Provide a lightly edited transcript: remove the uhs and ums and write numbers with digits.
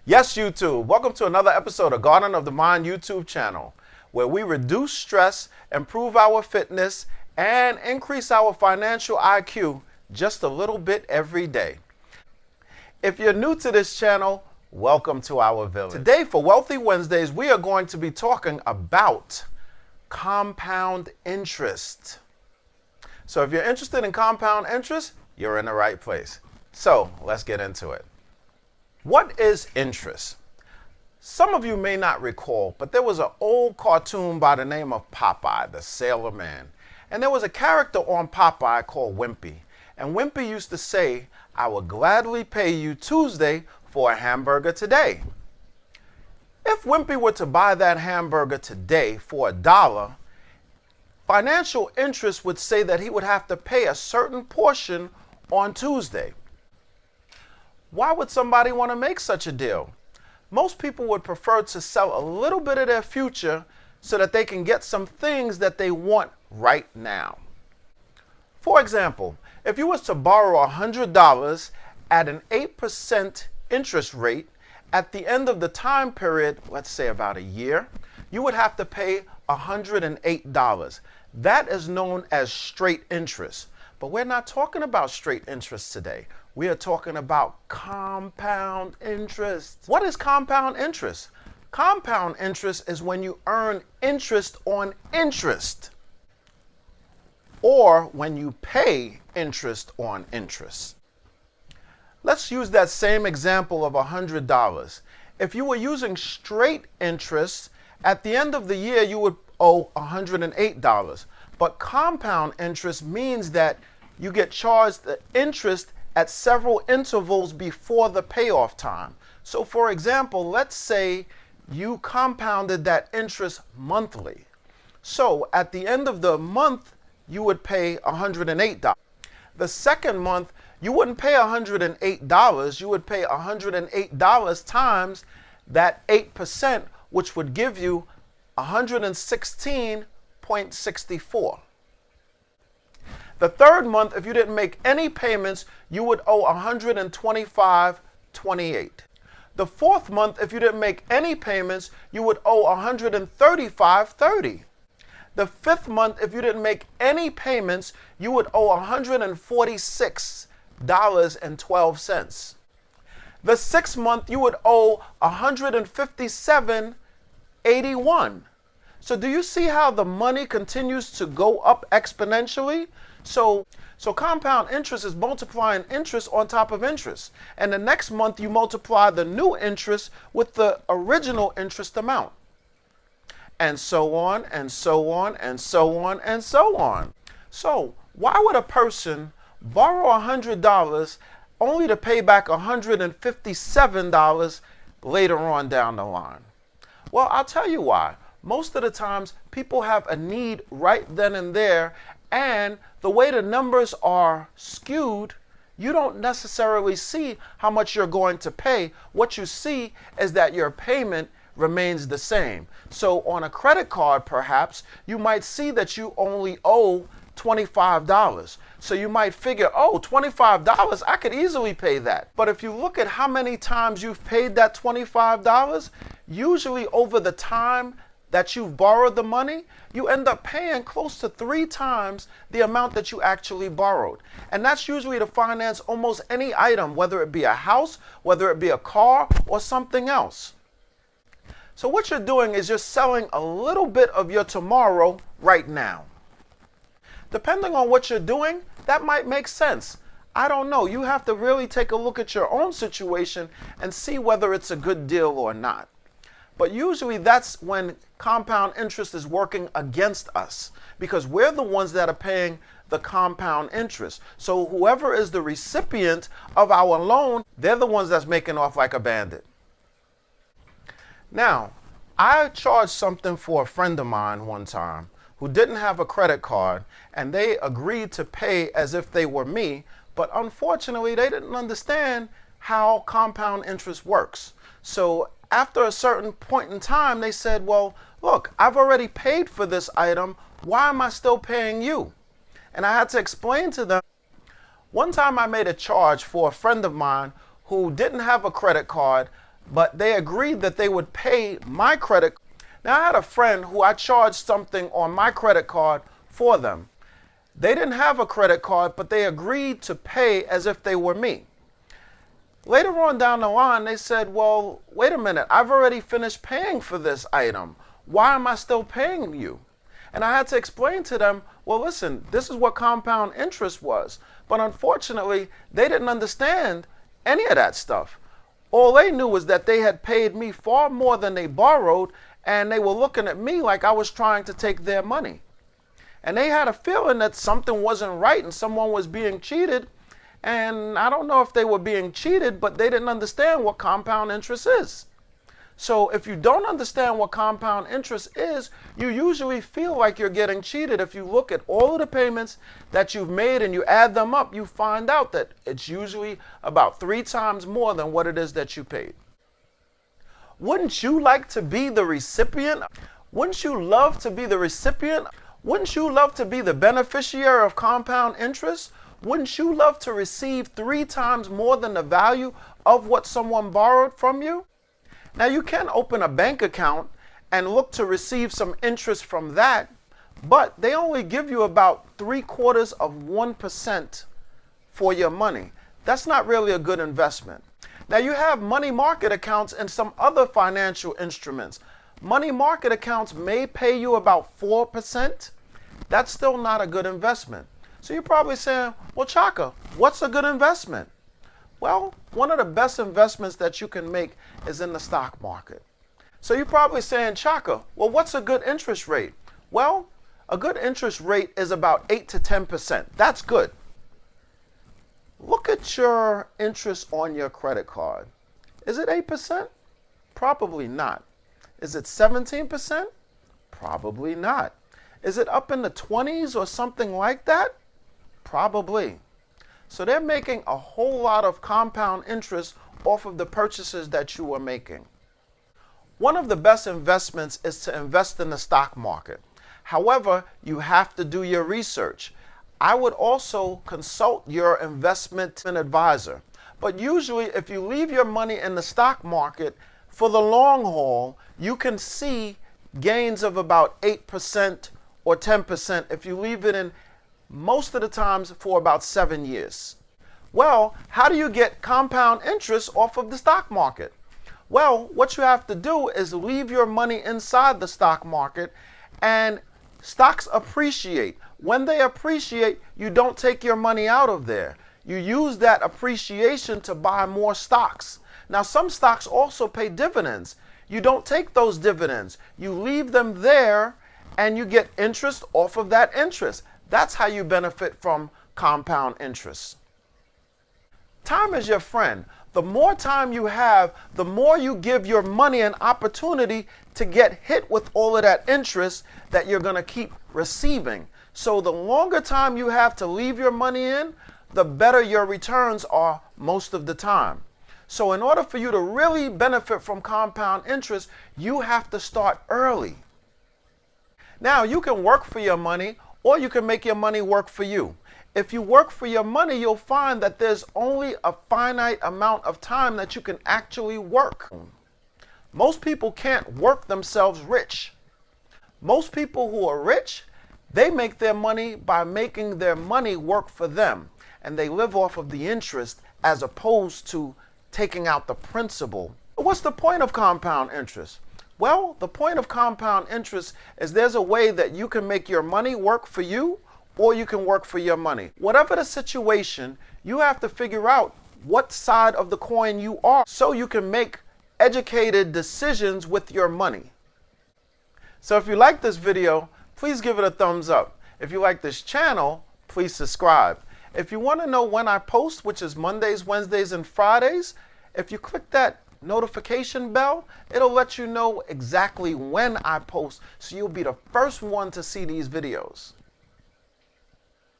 Yes, YouTube. Welcome to another episode of Garden of the Mind YouTube channel, where we reduce stress, improve our fitness, and increase our financial IQ just a little bit every day. If you're new to this channel, welcome to our village. Today for Wealthy Wednesdays, we are going to be talking about compound interest. So if you're interested in compound interest, you're in the right place. So let's get into it. What is interest? Some of you may not recall, but there was an old cartoon by the name of Popeye, the Sailor Man. And there was a character on Popeye called Wimpy. And Wimpy used to say, "I will gladly pay you Tuesday for a hamburger today." If Wimpy were to buy that hamburger today for $1, financial interest would say that he would have to pay a certain portion on Tuesday. Why would somebody want to make such a deal? Most people would prefer to sell a little bit of their future so that they can get some things that they want right now. For example, if you was to borrow $100 at an 8% interest rate, at the end of the time period, let's say about a year, you would have to pay $108. That is known as straight interest. But we're not talking about straight interest today. We are talking about compound interest. What is compound interest? Compound interest is when you earn interest on interest, or when you pay interest on interest. Let's use that same example of $100. If you were using straight interest, at the end of the year you would owe $108. But compound interest means that you get charged the interest at several intervals before the payoff time. So for example, let's say you compounded that interest monthly. So at the end of the month, you would pay $108. The second month, you wouldn't pay $108, you would pay $108 times that 8%, which would give you 116.64. The third month, if you didn't make any payments, you would owe 125.28. The fourth month, if you didn't make any payments, you would owe 135.30. The fifth month, if you didn't make any payments, you would owe $146.12. The sixth month, you would owe $157.81. So do you see how the money continues to go up exponentially? So compound interest is multiplying interest on top of interest. And the next month you multiply the new interest with the original interest amount. And so on, and so on, and so on, and so on. So why would a person borrow $100 only to pay back $157 later on down the line? Well, I'll tell you why. Most of the times people have a need right then and there, and the way the numbers are skewed, you don't necessarily see how much you're going to pay. What you see is that your payment remains the same. So on a credit card, perhaps, you might see that you only owe $25. So you might figure, oh, $25, I could easily pay that. But if you look at how many times you've paid that $25, usually over the time that you've borrowed the money, you end up paying close to 3 times the amount that you actually borrowed. And that's usually to finance almost any item, whether it be a house, whether it be a car, or something else. So what you're doing is you're selling a little bit of your tomorrow right now. Depending on what you're doing, that might make sense. I don't know. You have to really take a look at your own situation and see whether it's a good deal or not. But usually that's when compound interest is working against us, because we're the ones that are paying the compound interest. So whoever is the recipient of our loan, they're the ones that's making off like a bandit. Now, I charged something for a friend of mine one time who didn't have a credit card, and they agreed to pay as if they were me, but unfortunately they didn't understand how compound interest works. So after a certain point in time, they said, well, look, I've already paid for this item. Why am I still paying you? And I had to explain to them. One time I made a charge for a friend of mine who didn't have a credit card, but they agreed that they would pay my credit. Now, I had a friend who I charged something on my credit card for them. They didn't have a credit card, but they agreed to pay as if they were me. Later on down the line, they said, well, wait a minute, I've already finished paying for this item. Why am I still paying you? And I had to explain to them, well, listen, this is what compound interest was. But unfortunately, they didn't understand any of that stuff. All they knew was that they had paid me far more than they borrowed, and they were looking at me like I was trying to take their money. And they had a feeling that something wasn't right and someone was being cheated. And I don't know if they were being cheated, but they didn't understand what compound interest is. So if you don't understand what compound interest is, you usually feel like you're getting cheated. If you look at all of the payments that you've made and you add them up, you find out that it's usually about 3 times more than what it is that you paid. Wouldn't you like to be the recipient? Wouldn't you love to be the recipient? Wouldn't you love to be the beneficiary of compound interest? Wouldn't you love to receive 3 times more than the value of what someone borrowed from you? Now, you can open a bank account and look to receive some interest from that, but they only give you about 0.75% for your money. That's not really a good investment. Now, you have money market accounts and some other financial instruments. Money market accounts may pay you about 4%. That's still not a good investment. So you're probably saying, well, Chaka, what's a good investment? Well, one of the best investments that you can make is in the stock market. So you're probably saying, Chaka, well, what's a good interest rate? Well, a good interest rate is about 8 to 10%. That's good. Look at your interest on your credit card. Is it 8%? Probably not. Is it 17%? Probably not. Is it up in the 20s or something like that? Probably. So they're making a whole lot of compound interest off of the purchases that you are making. One of the best investments is to invest in the stock market. However, you have to do your research. I would also consult your investment advisor. But usually, if you leave your money in the stock market for the long haul, you can see gains of about 8% or 10% if you leave it in most of the times for about 7 years. Well, how do you get compound interest off of the stock market? Well, what you have to do is leave your money inside the stock market, and stocks appreciate. When they appreciate, you don't take your money out of there. You use that appreciation to buy more stocks. Now, some stocks also pay dividends. You don't take those dividends. You leave them there, and you get interest off of that interest. That's how you benefit from compound interest. Time is your friend. The more time you have, the more you give your money an opportunity to get hit with all of that interest that you're going to keep receiving. So the longer time you have to leave your money in, the better your returns are most of the time. So in order for you to really benefit from compound interest, you have to start early. Now, you can work for your money, or you can make your money work for you. If you work for your money, you'll find that there's only a finite amount of time that you can actually work. Most people can't work themselves rich. Most people who are rich, they make their money by making their money work for them. And they live off of the interest as opposed to taking out the principal. What's the point of compound interest? Well, the point of compound interest is there's a way that you can make your money work for you, or you can work for your money. Whatever the situation, you have to figure out what side of the coin you are so you can make educated decisions with your money. So if you like this video, please give it a thumbs up. If you like this channel, please subscribe. If you want to know when I post, which is Mondays, Wednesdays, and Fridays, if you click that notification bell, it'll let you know exactly when I post, so you'll be the first one to see these videos.